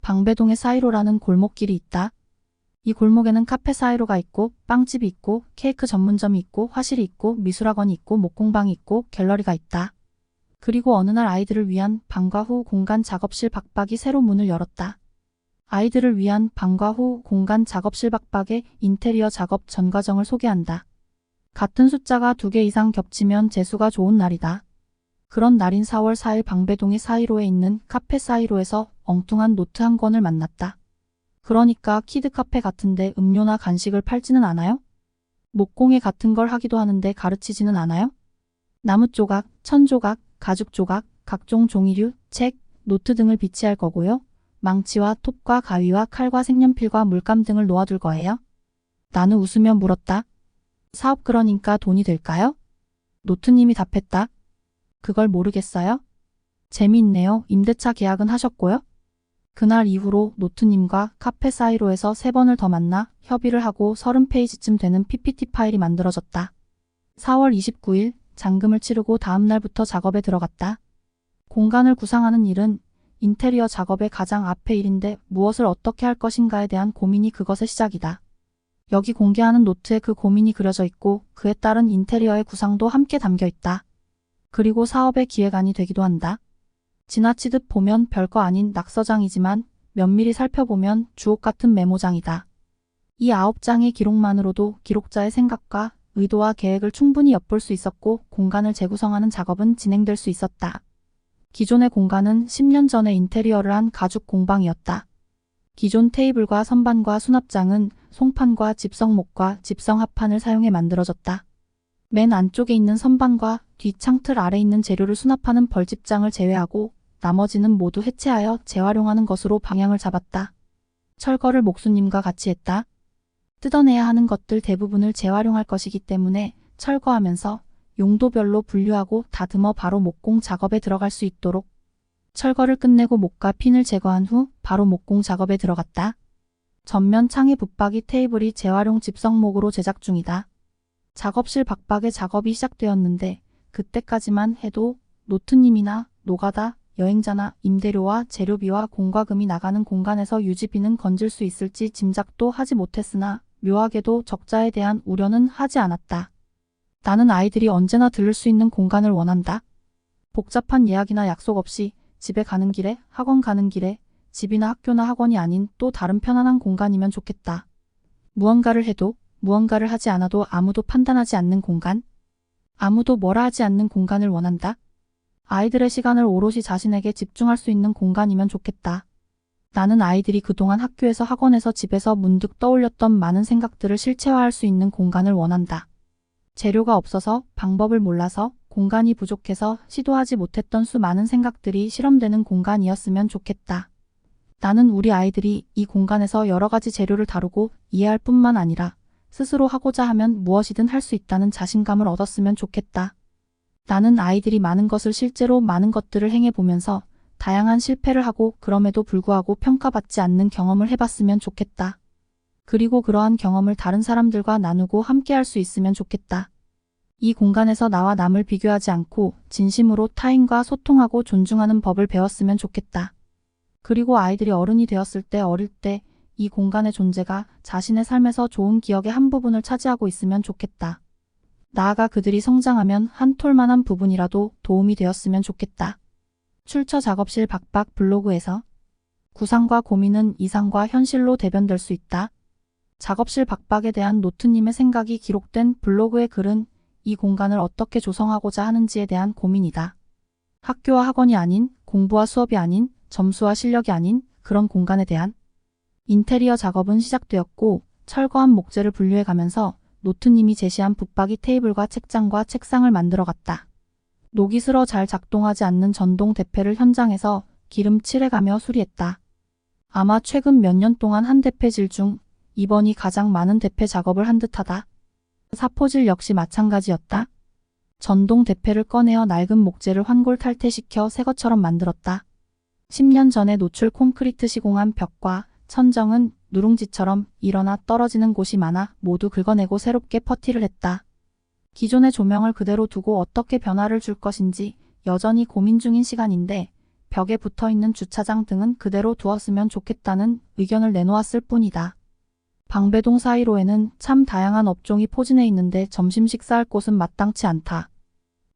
방배동에 사이로라는 골목길이 있다. 이 골목에는 카페 사이로가 있고 빵집이 있고 케이크 전문점이 있고 화실이 있고 미술학원이 있고 목공방이 있고 갤러리가 있다. 그리고 어느 날 아이들을 위한 방과 후 공간 작업실 박박이 새로 문을 열었다. 아이들을 위한 방과 후 공간 작업실 박박의 인테리어 작업 전 과정을 소개한다. 같은 숫자가 2개 이상 겹치면 재수가 좋은 날이다. 그런 날인 4월 4일 방배동의 사이로에 있는 카페 사이로에서 엉뚱한 노트 한 권을 만났다. 그러니까 키드 카페 같은데 음료나 간식을 팔지는 않아요? 목공예 같은 걸 하기도 하는데 가르치지는 않아요? 나무 조각, 천 조각, 가죽 조각, 각종 종이류, 책, 노트 등을 비치할 거고요. 망치와 톱과 가위와 칼과 색연필과 물감 등을 놓아둘 거예요. 나는 웃으며 물었다. 사업 그러니까 돈이 될까요? 노트님이 답했다. 그걸 모르겠어요? 재미있네요. 임대차 계약은 하셨고요? 그날 이후로 노트님과 카페 사이로에서 3번을 더 만나 협의를 하고 30페이지쯤 되는 PPT 파일이 만들어졌다. 4월 29일 잔금을 치르고 다음 날부터 작업에 들어갔다. 공간을 구상하는 일은 인테리어 작업의 가장 앞의 일인데 무엇을 어떻게 할 것인가에 대한 고민이 그것의 시작이다. 여기 공개하는 노트에 그 고민이 그려져 있고 그에 따른 인테리어의 구상도 함께 담겨 있다. 그리고 사업의 기획안이 되기도 한다. 지나치듯 보면 별거 아닌 낙서장이지만 면밀히 살펴보면 주옥 같은 메모장이다. 이 9장의 기록만으로도 기록자의 생각과 의도와 계획을 충분히 엿볼 수 있었고 공간을 재구성하는 작업은 진행될 수 있었다. 기존의 공간은 10년 전에 인테리어를 한 가죽 공방이었다. 기존 테이블과 선반과 수납장은 송판과 집성목과 집성 합판을 사용해 만들어졌다. 맨 안쪽에 있는 선반과 뒤 창틀 아래 있는 재료를 수납하는 벌집장을 제외하고 나머지는 모두 해체하여 재활용하는 것으로 방향을 잡았다. 철거를 목수님과 같이 했다. 뜯어내야 하는 것들 대부분을 재활용할 것이기 때문에 철거하면서 용도별로 분류하고 다듬어 바로 목공 작업에 들어갈 수 있도록 철거를 끝내고 목과 핀을 제거한 후 바로 목공 작업에 들어갔다. 전면 창의 붙박이 테이블이 재활용 집성목으로 제작 중이다. 작업실 박박의 작업이 시작되었는데 그때까지만 해도 노트님이나 노가다, 여행자나 임대료와 재료비와 공과금이 나가는 공간에서 유지비는 건질 수 있을지 짐작도 하지 못했으나 묘하게도 적자에 대한 우려는 하지 않았다. 나는 아이들이 언제나 들을 수 있는 공간을 원한다. 복잡한 예약이나 약속 없이 집에 가는 길에, 학원 가는 길에, 집이나 학교나 학원이 아닌 또 다른 편안한 공간이면 좋겠다. 무언가를 해도 무언가를 하지 않아도 아무도 판단하지 않는 공간, 아무도 뭐라 하지 않는 공간을 원한다. 아이들의 시간을 오롯이 자신에게 집중할 수 있는 공간이면 좋겠다. 나는 아이들이 그동안 학교에서 학원에서 집에서 문득 떠올렸던 많은 생각들을 실체화할 수 있는 공간을 원한다. 재료가 없어서, 방법을 몰라서, 공간이 부족해서 시도하지 못했던 수많은 생각들이 실험되는 공간이었으면 좋겠다. 나는 우리 아이들이 이 공간에서 여러 가지 재료를 다루고 이해할 뿐만 아니라 스스로 하고자 하면 무엇이든 할 수 있다는 자신감을 얻었으면 좋겠다. 나는 아이들이 많은 것을 실제로 많은 것들을 행해보면서 다양한 실패를 하고 그럼에도 불구하고 평가받지 않는 경험을 해봤으면 좋겠다. 그리고 그러한 경험을 다른 사람들과 나누고 함께 할 수 있으면 좋겠다. 이 공간에서 나와 남을 비교하지 않고 진심으로 타인과 소통하고 존중하는 법을 배웠으면 좋겠다. 그리고 아이들이 어른이 되었을 때 어릴 때 이 공간의 존재가 자신의 삶에서 좋은 기억의 한 부분을 차지하고 있으면 좋겠다. 나아가 그들이 성장하면 한 톨만한 부분이라도 도움이 되었으면 좋겠다. 출처 작업실 박박 블로그에서 구상과 고민은 이상과 현실로 대변될 수 있다. 작업실 박박에 대한 노트님의 생각이 기록된 블로그의 글은 이 공간을 어떻게 조성하고자 하는지에 대한 고민이다. 학교와 학원이 아닌, 공부와 수업이 아닌, 점수와 실력이 아닌 그런 공간에 대한 인테리어 작업은 시작되었고 철거한 목재를 분류해 가면서 노트님이 제시한 붙박이 테이블과 책장과 책상을 만들어갔다. 녹이 슬어 잘 작동하지 않는 전동 대패를 현장에서 기름 칠해가며 수리했다. 아마 최근 몇 년 동안 한 대패질 중 이번이 가장 많은 대패 작업을 한 듯하다. 사포질 역시 마찬가지였다. 전동 대패를 꺼내어 낡은 목재를 환골 탈퇴시켜 새 것처럼 만들었다. 10년 전에 노출 콘크리트 시공한 벽과 천정은 누룽지처럼 일어나 떨어지는 곳이 많아 모두 긁어내고 새롭게 퍼티를 했다. 기존의 조명을 그대로 두고 어떻게 변화를 줄 것인지 여전히 고민 중인 시간인데 벽에 붙어있는 주차장 등은 그대로 두었으면 좋겠다는 의견을 내놓았을 뿐이다. 방배동 사이로에는 참 다양한 업종이 포진해 있는데 점심 식사할 곳은 마땅치 않다.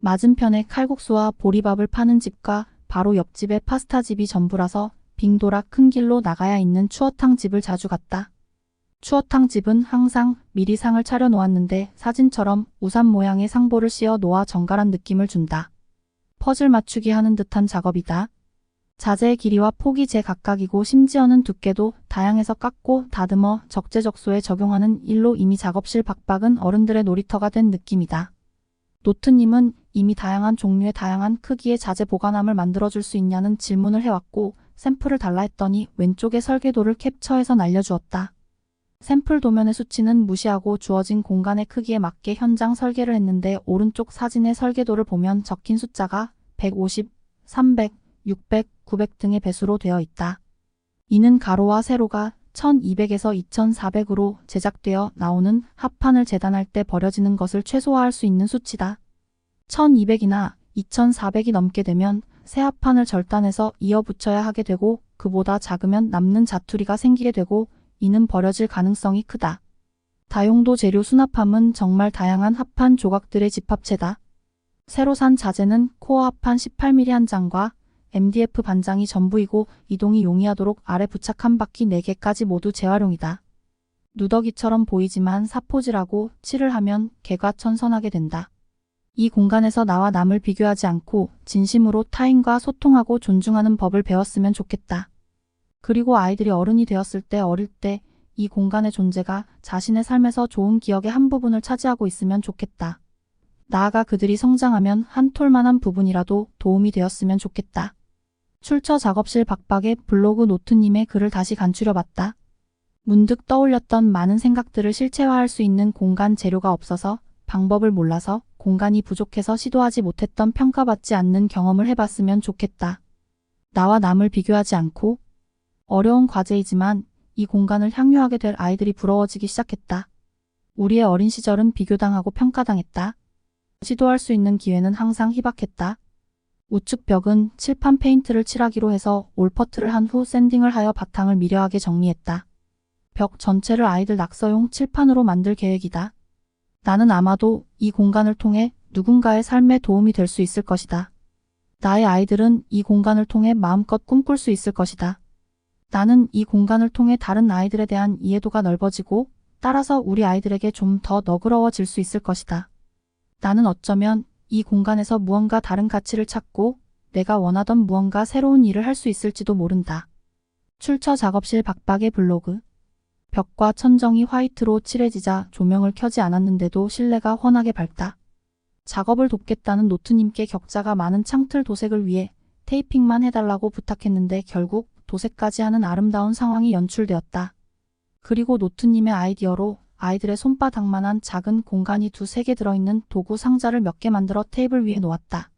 맞은편에 칼국수와 보리밥을 파는 집과 바로 옆집에 파스타집이 전부라서 빙돌아 큰 길로 나가야 있는 추어탕 집을 자주 갔다. 추어탕 집은 항상 미리 상을 차려 놓았는데 사진처럼 우산 모양의 상보를 씌워 놓아 정갈한 느낌을 준다. 퍼즐 맞추기 하는 듯한 작업이다. 자재의 길이와 폭이 제각각이고 심지어는 두께도 다양해서 깎고 다듬어 적재적소에 적용하는 일로 이미 작업실 박박은 어른들의 놀이터가 된 느낌이다. 노트님은 이미 다양한 종류의 다양한 크기의 자재 보관함을 만들어줄 수 있냐는 질문을 해왔고 샘플을 달라 했더니 왼쪽의 설계도를 캡처해서 날려주었다. 샘플 도면의 수치는 무시하고 주어진 공간의 크기에 맞게 현장 설계를 했는데 오른쪽 사진의 설계도를 보면 적힌 숫자가 150, 300, 600, 900 등의 배수로 되어 있다. 이는 가로와 세로가 1200에서 2400으로 제작되어 나오는 합판을 재단할 때 버려지는 것을 최소화할 수 있는 수치다. 1200이나 2400이 넘게 되면 새 합판을 절단해서 이어 붙여야 하게 되고 그보다 작으면 남는 자투리가 생기게 되고 이는 버려질 가능성이 크다. 다용도 재료 수납함은 정말 다양한 합판 조각들의 집합체다. 새로 산 자재는 코어 합판 18mm 한 장과 MDF 반장이 전부이고 이동이 용이하도록 아래 부착한 바퀴 4개까지 모두 재활용이다. 누더기처럼 보이지만 사포질하고 칠을 하면 개과천선하게 된다. 이 공간에서 나와 남을 비교하지 않고 진심으로 타인과 소통하고 존중하는 법을 배웠으면 좋겠다. 그리고 아이들이 어른이 되었을 때 어릴 때 이 공간의 존재가 자신의 삶에서 좋은 기억의 한 부분을 차지하고 있으면 좋겠다. 나아가 그들이 성장하면 한 톨만한 부분이라도 도움이 되었으면 좋겠다. 출처 작업실 박박의 블로그 노트님의 글을 다시 간추려봤다. 문득 떠올렸던 많은 생각들을 실체화할 수 있는 공간 재료가 없어서 방법을 몰라서 공간이 부족해서 시도하지 못했던 평가받지 않는 경험을 해봤으면 좋겠다. 나와 남을 비교하지 않고 어려운 과제이지만 이 공간을 향유하게 될 아이들이 부러워지기 시작했다. 우리의 어린 시절은 비교당하고 평가당했다. 시도할 수 있는 기회는 항상 희박했다. 우측 벽은 칠판 페인트를 칠하기로 해서 올퍼트를 한 후 샌딩을 하여 바탕을 미려하게 정리했다. 벽 전체를 아이들 낙서용 칠판으로 만들 계획이다. 나는 아마도 이 공간을 통해 누군가의 삶에 도움이 될 수 있을 것이다. 나의 아이들은 이 공간을 통해 마음껏 꿈꿀 수 있을 것이다. 나는 이 공간을 통해 다른 아이들에 대한 이해도가 넓어지고 따라서 우리 아이들에게 좀 더 너그러워질 수 있을 것이다. 나는 어쩌면 이 공간에서 무언가 다른 가치를 찾고 내가 원하던 무언가 새로운 일을 할 수 있을지도 모른다. 출처 작업실 박박의 블로그. 벽과 천정이 화이트로 칠해지자 조명을 켜지 않았는데도 실내가 환하게 밝다. 작업을 돕겠다는 노트님께 격자가 많은 창틀 도색을 위해 테이핑만 해달라고 부탁했는데 결국 도색까지 하는 아름다운 상황이 연출되었다. 그리고 노트님의 아이디어로 아이들의 손바닥만한 작은 공간이 2-3개 들어있는 도구 상자를 몇 개 만들어 테이블 위에 놓았다.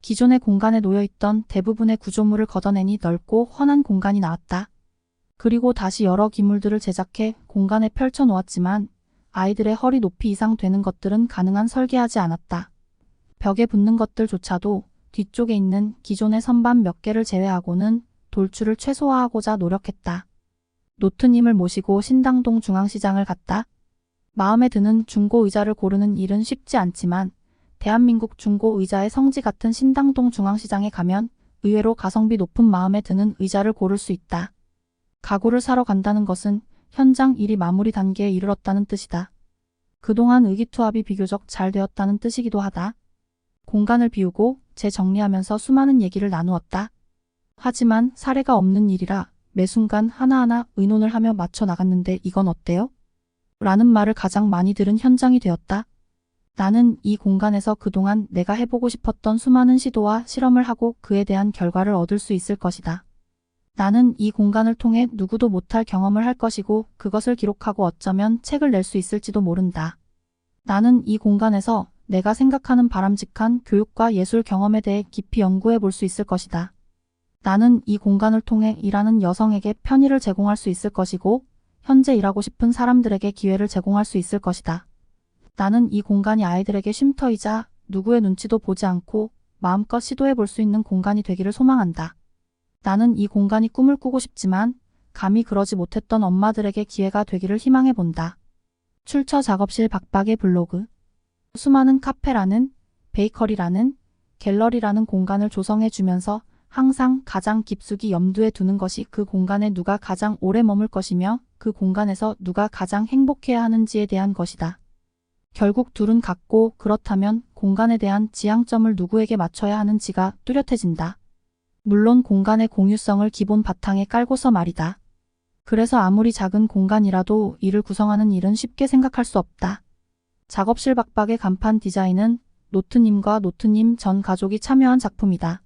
기존의 공간에 놓여있던 대부분의 구조물을 걷어내니 넓고 환한 공간이 나왔다. 그리고 다시 여러 기물들을 제작해 공간에 펼쳐 놓았지만 아이들의 허리 높이 이상 되는 것들은 가능한 설계하지 않았다. 벽에 붙는 것들조차도 뒤쪽에 있는 기존의 선반 몇 개를 제외하고는 돌출을 최소화하고자 노력했다. 노트님을 모시고 신당동 중앙시장을 갔다. 마음에 드는 중고 의자를 고르는 일은 쉽지 않지만 대한민국 중고 의자의 성지 같은 신당동 중앙시장에 가면 의외로 가성비 높은 마음에 드는 의자를 고를 수 있다. 가구를 사러 간다는 것은 현장 일이 마무리 단계에 이르렀다는 뜻이다. 그동안 의기투합이 비교적 잘 되었다는 뜻이기도 하다. 공간을 비우고 재정리하면서 수많은 얘기를 나누었다. 하지만 사례가 없는 일이라 매 순간 하나하나 의논을 하며 맞춰 나갔는데 이건 어때요? 라는 말을 가장 많이 들은 현장이 되었다. 나는 이 공간에서 그동안 내가 해보고 싶었던 수많은 시도와 실험을 하고 그에 대한 결과를 얻을 수 있을 것이다. 나는 이 공간을 통해 누구도 못할 경험을 할 것이고 그것을 기록하고 어쩌면 책을 낼 수 있을지도 모른다. 나는 이 공간에서 내가 생각하는 바람직한 교육과 예술 경험에 대해 깊이 연구해 볼 수 있을 것이다. 나는 이 공간을 통해 일하는 여성에게 편의를 제공할 수 있을 것이고 현재 일하고 싶은 사람들에게 기회를 제공할 수 있을 것이다. 나는 이 공간이 아이들에게 쉼터이자 누구의 눈치도 보지 않고 마음껏 시도해 볼 수 있는 공간이 되기를 소망한다. 나는 이 공간이 꿈을 꾸고 싶지만 감히 그러지 못했던 엄마들에게 기회가 되기를 희망해 본다. 출처 작업실 박박의 블로그. 수많은 카페라는, 베이커리라는, 갤러리라는 공간을 조성해 주면서 항상 가장 깊숙이 염두에 두는 것이 그 공간에 누가 가장 오래 머물 것이며 그 공간에서 누가 가장 행복해야 하는지에 대한 것이다. 결국 둘은 같고 그렇다면 공간에 대한 지향점을 누구에게 맞춰야 하는지가 뚜렷해진다. 물론 공간의 공유성을 기본 바탕에 깔고서 말이다. 그래서 아무리 작은 공간이라도 이를 구성하는 일은 쉽게 생각할 수 없다. 작업실 박박의 간판 디자인은 노트님과 노트님 전 가족이 참여한 작품이다.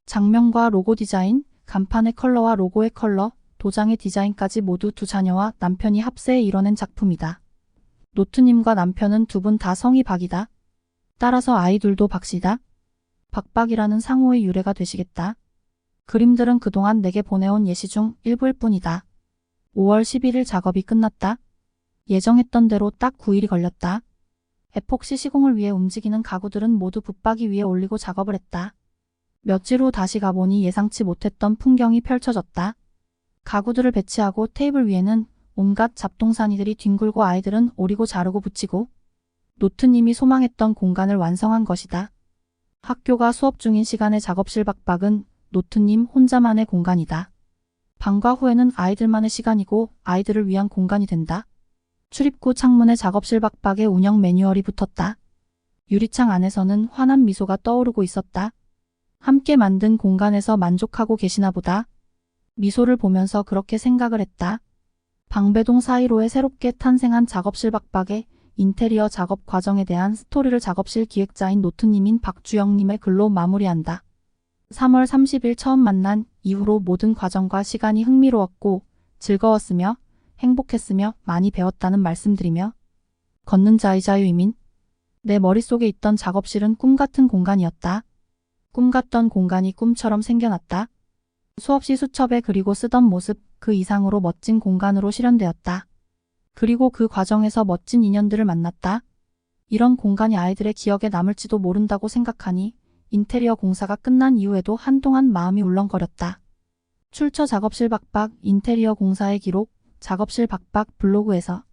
장면과 로고 디자인, 간판의 컬러와 로고의 컬러, 도장의 디자인까지 모두 두 자녀와 남편이 합세해 이뤄낸 작품이다. 노트님과 남편은 두 분 다 성이 박이다. 따라서 아이들도 박씨다. 박박이라는 상호의 유래가 되시겠다. 그림들은 그동안 내게 보내온 예시 중 일부일 뿐이다. 5월 11일 작업이 끝났다. 예정했던 대로 딱 9일이 걸렸다. 에폭시 시공을 위해 움직이는 가구들은 모두 붙박이 위에 올리고 작업을 했다. 며칠 후 다시 가보니 예상치 못했던 풍경이 펼쳐졌다. 가구들을 배치하고 테이블 위에는 온갖 잡동사니들이 뒹굴고 아이들은 오리고 자르고 붙이고 노트님이 소망했던 공간을 완성한 것이다. 학교가 수업 중인 시간의 작업실 박박은 노트님 혼자만의 공간이다. 방과 후에는 아이들만의 시간이고 아이들을 위한 공간이 된다. 출입구 창문에 작업실 박박의 운영 매뉴얼이 붙었다. 유리창 안에서는 환한 미소가 떠오르고 있었다. 함께 만든 공간에서 만족하고 계시나 보다. 미소를 보면서 그렇게 생각을 했다. 방배동 사이로에 새롭게 탄생한 작업실 박박의 인테리어 작업 과정에 대한 스토리를 작업실 기획자인 노트님인 박주영님의 글로 마무리한다. 3월 30일 처음 만난 이후로 모든 과정과 시간이 흥미로웠고 즐거웠으며 행복했으며 많이 배웠다는 말씀드리며 걷는 자유자유이민. 내 머릿속에 있던 작업실은 꿈같은 공간이었다. 꿈같던 공간이 꿈처럼 생겨났다. 수없이 수첩에 그리고 쓰던 모습 그 이상으로 멋진 공간으로 실현되었다. 그리고 그 과정에서 멋진 인연들을 만났다. 이런 공간이 아이들의 기억에 남을지도 모른다고 생각하니 인테리어 공사가 끝난 이후에도 한동안 마음이 울렁거렸다. 출처 작업실 박박 인테리어 공사의 기록 작업실 박박 블로그에서